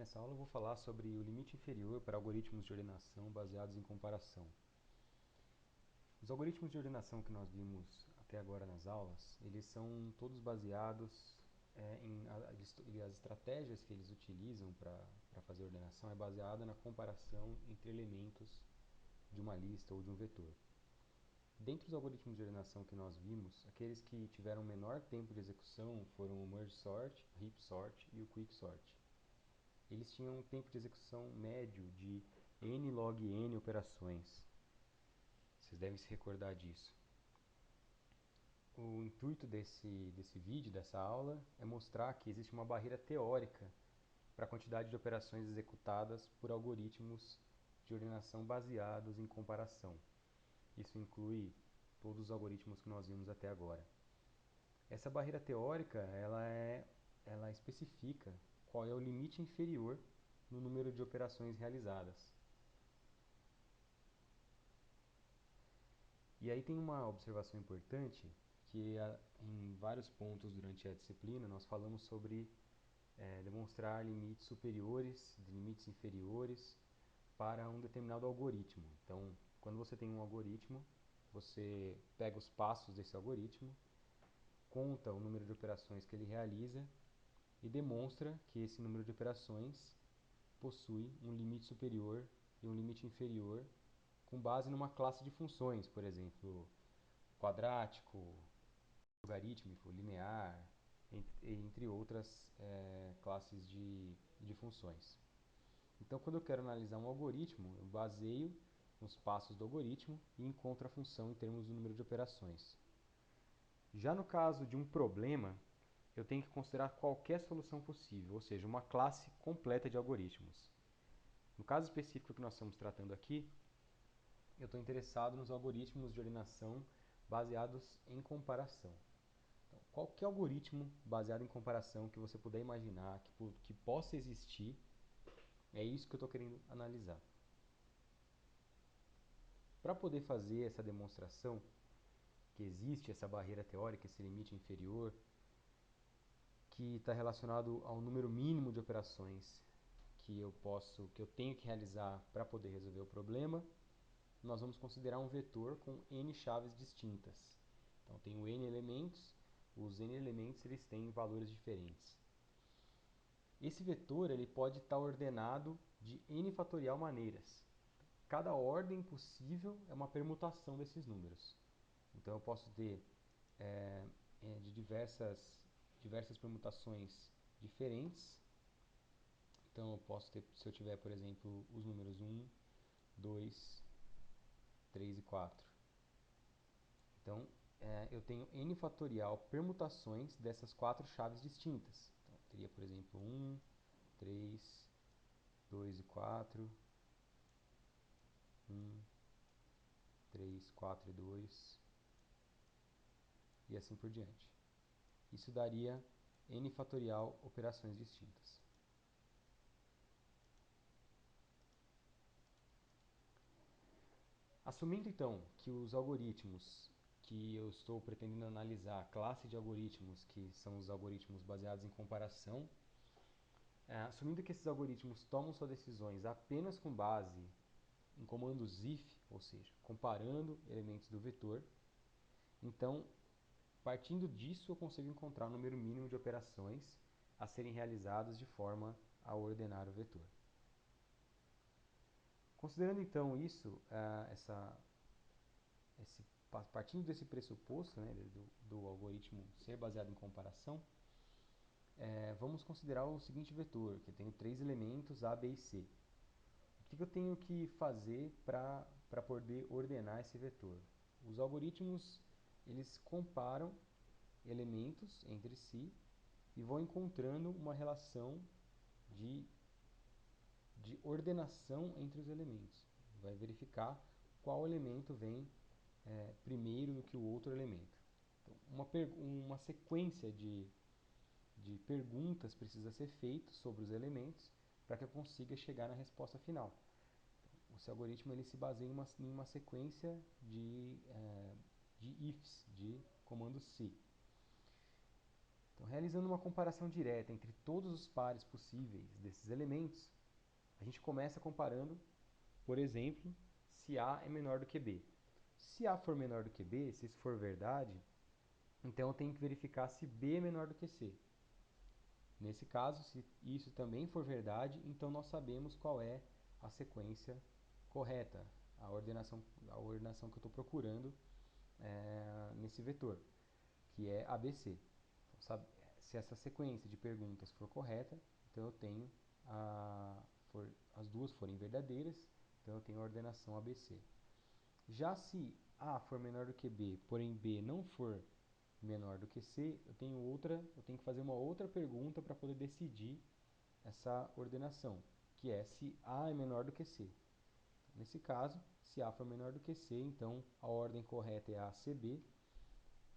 Nessa aula eu vou falar sobre o limite inferior para algoritmos de ordenação baseados em comparação. Os algoritmos de ordenação que nós vimos até agora nas aulas, eles são todos baseados e as estratégias que eles utilizam para fazer a ordenação é baseada na comparação entre elementos de uma lista ou de um vetor. Dentre os algoritmos de ordenação que nós vimos, aqueles que tiveram menor tempo de execução foram o merge sort, o heap sort e o quick sort. Eles tinham um tempo de execução médio de n log n operações. Vocês devem se recordar disso. O intuito desse vídeo, dessa aula, é mostrar que existe uma barreira teórica para a quantidade de operações executadas por algoritmos de ordenação baseados em comparação. Isso inclui todos os algoritmos que nós vimos até agora. Essa barreira teórica, ela especifica qual é o limite inferior no número de operações realizadas. E aí tem uma observação importante, que em vários pontos durante a disciplina nós falamos sobre demonstrar limites superiores, limites inferiores para um determinado algoritmo. Então, quando você tem um algoritmo, você pega os passos desse algoritmo, conta o número de operações que ele realiza e demonstra que esse número de operações possui um limite superior e um limite inferior com base numa classe de funções, por exemplo, quadrático, logarítmico, linear, entre outras classes de funções. Então, quando eu quero analisar um algoritmo, eu baseio nos passos do algoritmo e encontro a função em termos do número de operações. Já no caso de um problema, eu tenho que considerar qualquer solução possível, ou seja, uma classe completa de algoritmos. No caso específico que nós estamos tratando aqui, eu estou interessado nos algoritmos de ordenação baseados em comparação. Então, qualquer algoritmo baseado em comparação que você puder imaginar, que possa existir, é isso que eu estou querendo analisar. Para poder fazer essa demonstração, que existe essa barreira teórica, esse limite inferior, que está relacionado ao número mínimo de operações que eu tenho que realizar para poder resolver o problema, nós vamos considerar um vetor com n chaves distintas. Então, tenho n elementos, os n elementos eles têm valores diferentes. Esse vetor ele pode estar ordenado de n fatorial maneiras. Cada ordem possível é uma permutação desses números. Então, eu posso ter de diversas permutações diferentes. Então, eu posso ter, se eu tiver, por exemplo, os números 1, 2, 3 e 4. Então, eu tenho n fatorial permutações dessas quatro chaves distintas. Então, eu teria, por exemplo, 1, 3, 2 e 4, 1, 3, 4 e 2, e assim por diante. Isso daria n fatorial operações distintas. Assumindo então que os algoritmos que eu estou pretendendo analisar, a classe de algoritmos que são os algoritmos baseados em comparação, assumindo que esses algoritmos tomam suas decisões apenas com base em comandos if, ou seja, comparando elementos do vetor, então, partindo disso, eu consigo encontrar o número mínimo de operações a serem realizadas de forma a ordenar o vetor. Considerando então isso, partindo desse pressuposto, né, do algoritmo ser baseado em comparação, vamos considerar o seguinte vetor, que eu tenho três elementos A, B e C. O que eu tenho que fazer para poder ordenar esse vetor? Os algoritmos eles comparam elementos entre si e vão encontrando uma relação de ordenação entre os elementos. Vai verificar qual elemento vem primeiro do que o outro elemento. Então, uma sequência de perguntas precisa ser feita sobre os elementos para que eu consiga chegar na resposta final. Então, esse algoritmo ele se baseia em uma sequência de ifs, de comando se. Então, realizando uma comparação direta entre todos os pares possíveis desses elementos, a gente começa comparando, por exemplo, se A é menor do que B. Se A for menor do que B, se isso for verdade, então eu tenho que verificar se B é menor do que C. Nesse caso, se isso também for verdade, então nós sabemos qual é a sequência correta, a ordenação que eu estou procurando nesse vetor, que é ABC. Então, se essa sequência de perguntas for correta, então eu tenho as duas forem verdadeiras, então eu tenho a ordenação ABC. Já se A for menor do que B, porém B não for menor do que C, eu tenho que fazer uma outra pergunta para poder decidir essa ordenação, que é se A é menor do que C. Nesse caso, se A for menor do que C, então a ordem correta é ACB.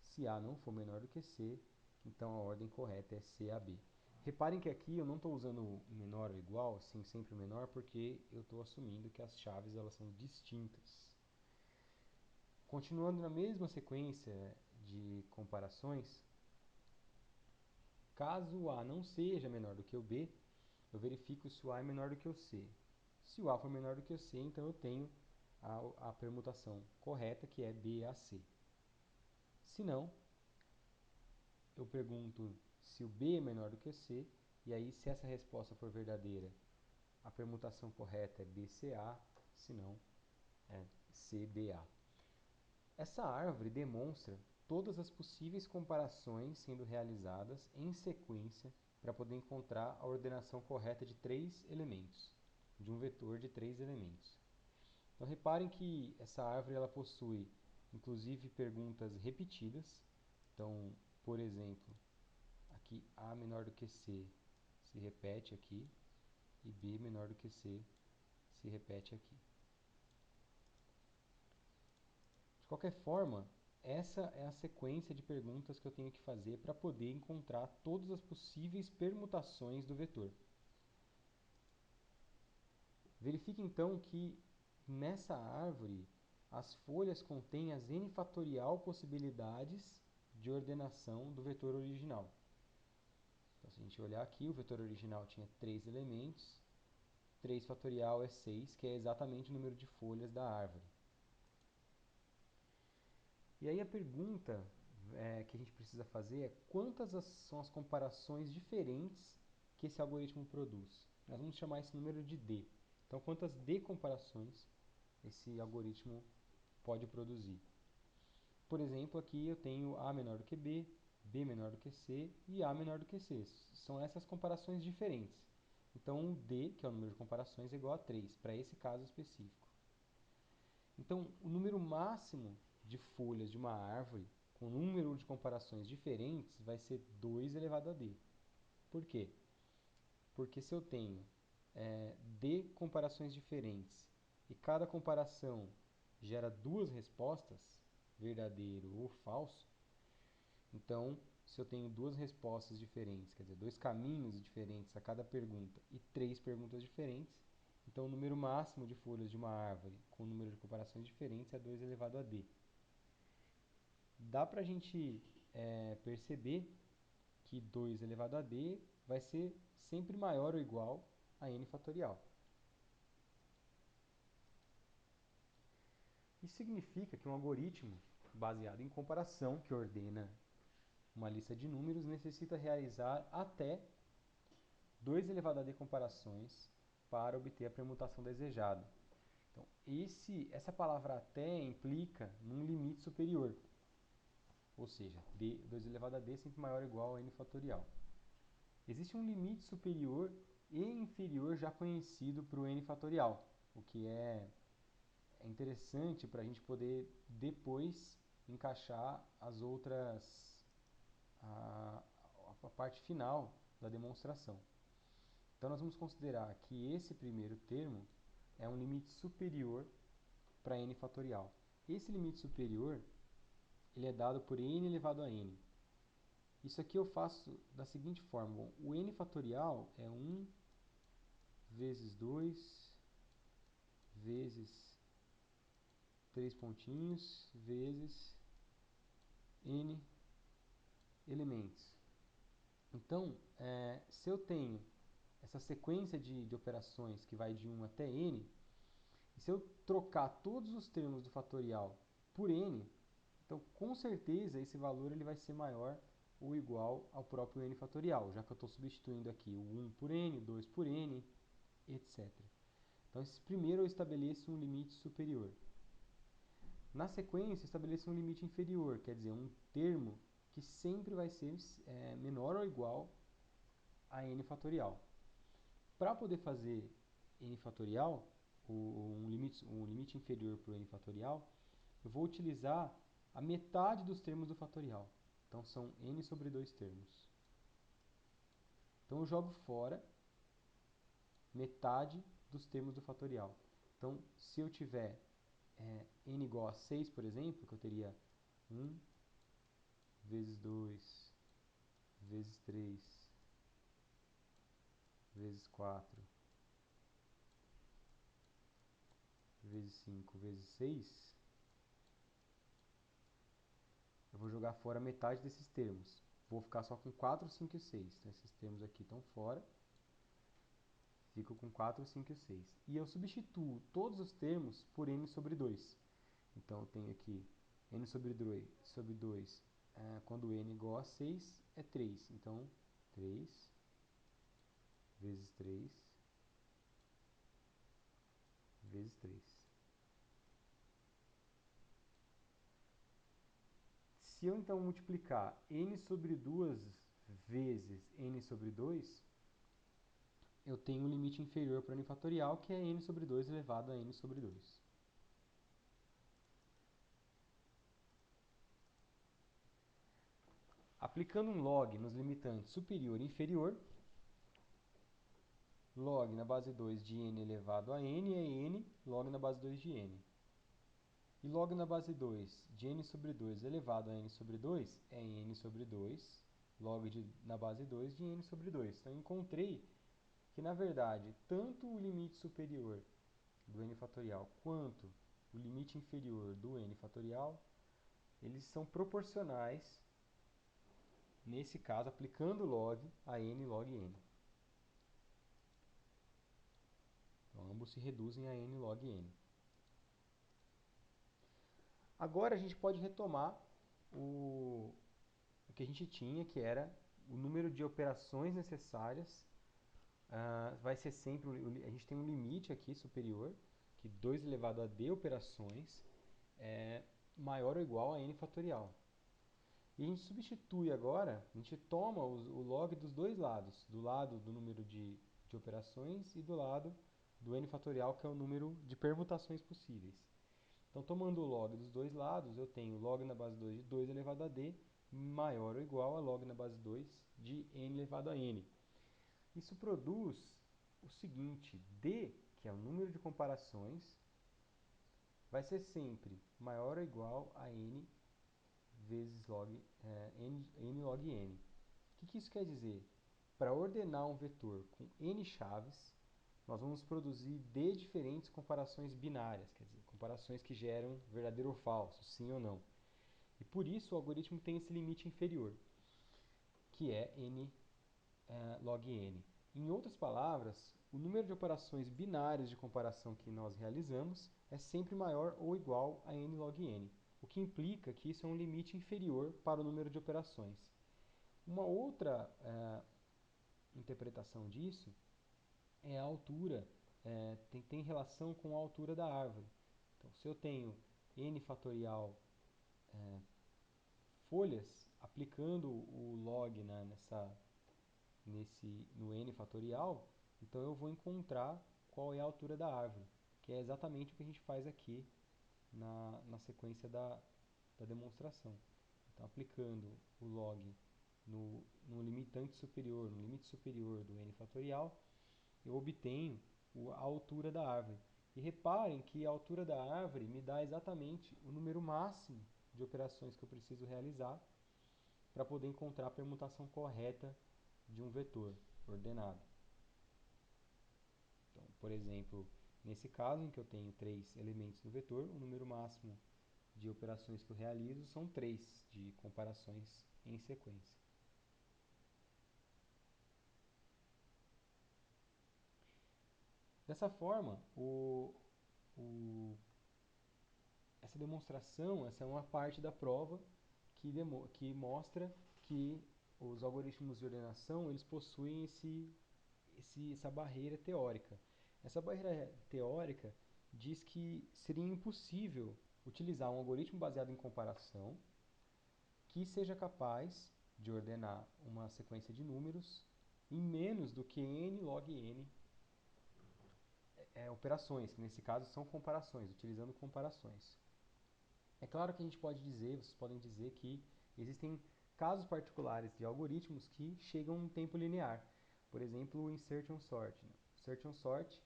Se A não for menor do que C, então a ordem correta é CAB. Reparem que aqui eu não estou usando menor ou igual, sim, sempre menor, porque eu estou assumindo que as chaves elas são distintas. Continuando na mesma sequência de comparações, caso o A não seja menor do que o B, eu verifico se o A é menor do que o C. Se o A for menor do que o C, então eu tenho a permutação correta, que é BAC. Se não, eu pergunto se o B é menor do que o C, e aí se essa resposta for verdadeira, a permutação correta é BCA, se não, é CBA. Essa árvore demonstra todas as possíveis comparações sendo realizadas em sequência para poder encontrar a ordenação correta de três elementos, de um vetor de três elementos. Então reparem que essa árvore ela possui inclusive perguntas repetidas. Então, por exemplo, aqui A menor do que C se repete aqui e B menor do que C se repete aqui. De qualquer forma, essa é a sequência de perguntas que eu tenho que fazer para poder encontrar todas as possíveis permutações do vetor. Verifique então que nessa árvore as folhas contêm as n fatorial possibilidades de ordenação do vetor original. Então, se a gente olhar aqui, o vetor original tinha 3 elementos, 3 fatorial é 6, que é exatamente o número de folhas da árvore. E aí a pergunta que a gente precisa fazer é quantas são as comparações diferentes que esse algoritmo produz. Nós vamos chamar esse número de D. Então, quantas D comparações esse algoritmo pode produzir. Por exemplo, aqui eu tenho A menor do que B, B menor do que C e A menor do que C. São essas comparações diferentes. Então, D, que é o número de comparações, é igual a 3, para esse caso específico. Então, o número máximo de folhas de uma árvore com número de comparações diferentes vai ser 2 elevado a D. Por quê? Porque se eu tenho D comparações diferentes e cada comparação gera duas respostas, verdadeiro ou falso, então, se eu tenho duas respostas diferentes, quer dizer, dois caminhos diferentes a cada pergunta e três perguntas diferentes, então o número máximo de folhas de uma árvore com o número de comparações diferentes é 2 elevado a D. Dá para a gente perceber que 2 elevado a D vai ser sempre maior ou igual a n fatorial. Isso significa que um algoritmo baseado em comparação, que ordena uma lista de números, necessita realizar até 2 elevado a d comparações para obter a permutação desejada. Então, essa palavra até implica num limite superior, ou seja, 2 elevado a d é sempre maior ou igual a n fatorial. Existe um limite superior e inferior já conhecido para o n fatorial, o que é interessante para a gente poder depois encaixar as outras, a parte final da demonstração. Então, nós vamos considerar que esse primeiro termo é um limite superior para n fatorial. Esse limite superior ele é dado por n elevado a n. Isso aqui eu faço da seguinte forma. Bom, o n fatorial é 1 vezes 2 vezes 3 pontinhos vezes n elementos. Então, se eu tenho essa sequência de operações que vai de 1 até n, e se eu trocar todos os termos do fatorial por n, então com certeza esse valor ele vai ser maior ou igual ao próprio n fatorial, já que eu estou substituindo aqui o 1 por n, o 2 por n, etc. Então, primeiro eu estabeleço um limite superior. Na sequência, eu estabeleço um limite inferior, quer dizer, um termo que sempre vai ser menor ou igual a n fatorial. Para poder fazer n fatorial, um limite inferior para o n fatorial, eu vou utilizar a metade dos termos do fatorial. Então, são n sobre 2 termos. Então, eu jogo fora metade dos termos do fatorial. Então, se eu tiver n igual a 6, por exemplo, que eu teria 1 vezes 2 vezes 3 vezes 4 vezes 5 vezes 6, eu vou jogar fora metade desses termos. Vou ficar só com 4, 5 e 6. Então, esses termos aqui estão fora. Fico com 4, 5 e 6. E eu substituo todos os termos por n sobre 2. Então, eu tenho aqui n sobre 2, quando n é igual a 6, é 3. Então, 3 vezes 3 vezes 3. Se eu, então, multiplicar n sobre 2 vezes n sobre 2, eu tenho um limite inferior para n fatorial, que é n sobre 2 elevado a n sobre 2. Aplicando um log nos limitantes superior e inferior, log na base 2 de n elevado a n é n, log na base 2 de n. E log na base 2 de n sobre 2 elevado a n sobre 2 é n sobre 2, na base 2 de n sobre 2. Então, eu encontrei que, na verdade, tanto o limite superior do n fatorial quanto o limite inferior do n fatorial, eles são proporcionais, nesse caso, aplicando log a n log n. Então, ambos se reduzem a n log n. Agora a gente pode retomar o que a gente tinha, que era o número de operações necessárias. Vai ser sempre, a gente tem um limite aqui superior, que 2 elevado a d operações é maior ou igual a n fatorial. E a gente substitui agora, a gente toma o log dos dois lados, do lado do número de operações e do lado do n fatorial, que é o número de permutações possíveis. Então, tomando o log dos dois lados, eu tenho log na base 2 de 2 elevado a d maior ou igual a log na base 2 de n elevado a n. Isso produz o seguinte: d, que é o número de comparações, vai ser sempre maior ou igual a n vezes n log n. O que isso quer dizer? Para ordenar um vetor com n chaves, nós vamos produzir d diferentes comparações binárias, quer dizer, comparações que geram verdadeiro ou falso, sim ou não. E por isso o algoritmo tem esse limite inferior, que é n log n. Em outras palavras, o número de operações binárias de comparação que nós realizamos é sempre maior ou igual a n log n, o que implica que isso é um limite inferior para o número de operações. Uma outra interpretação disso é a altura, tem relação com a altura da árvore. Então, se eu tenho n fatorial folhas, aplicando o log no n fatorial, então eu vou encontrar qual é a altura da árvore, que é exatamente o que a gente faz aqui na sequência da demonstração. Então, aplicando o log no limitante superior, no limite superior do n fatorial, eu obtenho a altura da árvore. E reparem que a altura da árvore me dá exatamente o número máximo de operações que eu preciso realizar para poder encontrar a permutação correta de um vetor ordenado. Então, por exemplo, nesse caso em que eu tenho 3 elementos no vetor, o número máximo de operações que eu realizo são 3, de comparações em sequência. Dessa forma, o- essa demonstração, essa é uma parte da prova que mostra que os algoritmos de ordenação eles possuem essa barreira teórica. Essa barreira teórica diz que seria impossível utilizar um algoritmo baseado em comparação que seja capaz de ordenar uma sequência de números em menos do que n log n operações, que nesse caso são comparações, utilizando comparações. É claro que a gente pode dizer, vocês podem dizer que existem casos particulares de algoritmos que chegam em tempo linear. Por exemplo, o insertion sort. Insertion sort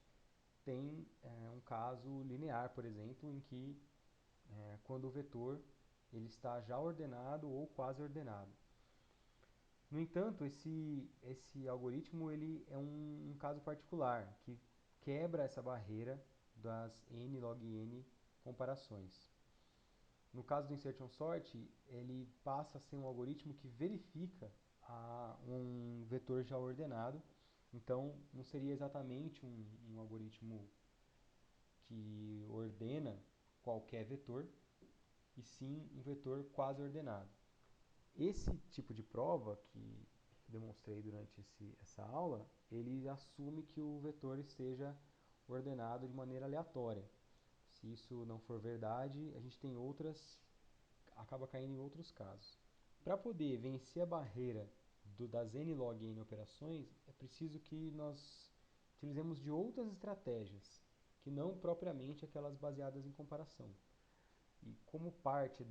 tem um caso linear, por exemplo, em que quando o vetor ele está já ordenado ou quase ordenado. No entanto, esse algoritmo ele é um caso particular que quebra essa barreira das n log n comparações. No caso do insertion sort, ele passa a ser um algoritmo que verifica um vetor já ordenado. Então, não seria exatamente um algoritmo que ordena qualquer vetor, e sim um vetor quase ordenado. Esse tipo de prova que demonstrei durante essa aula, ele assume que o vetor esteja ordenado de maneira aleatória. Se isso não for verdade, a gente tem acaba caindo em outros casos. Para poder vencer a barreira das n log n operações, é preciso que nós utilizemos de outras estratégias, que não propriamente aquelas baseadas em comparação. E como parte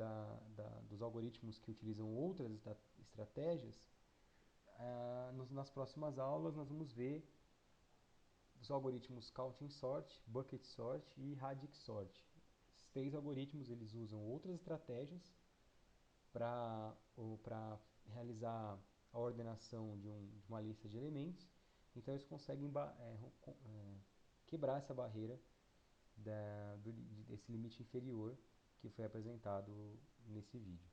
dos algoritmos que utilizam outras estratégias, nas próximas aulas nós vamos ver os algoritmos counting sort, bucket sort e radix sort. Esses três algoritmos eles usam outras estratégias para realizar a ordenação de uma lista de elementos. Então eles conseguem quebrar essa barreira desse limite inferior que foi apresentado nesse vídeo.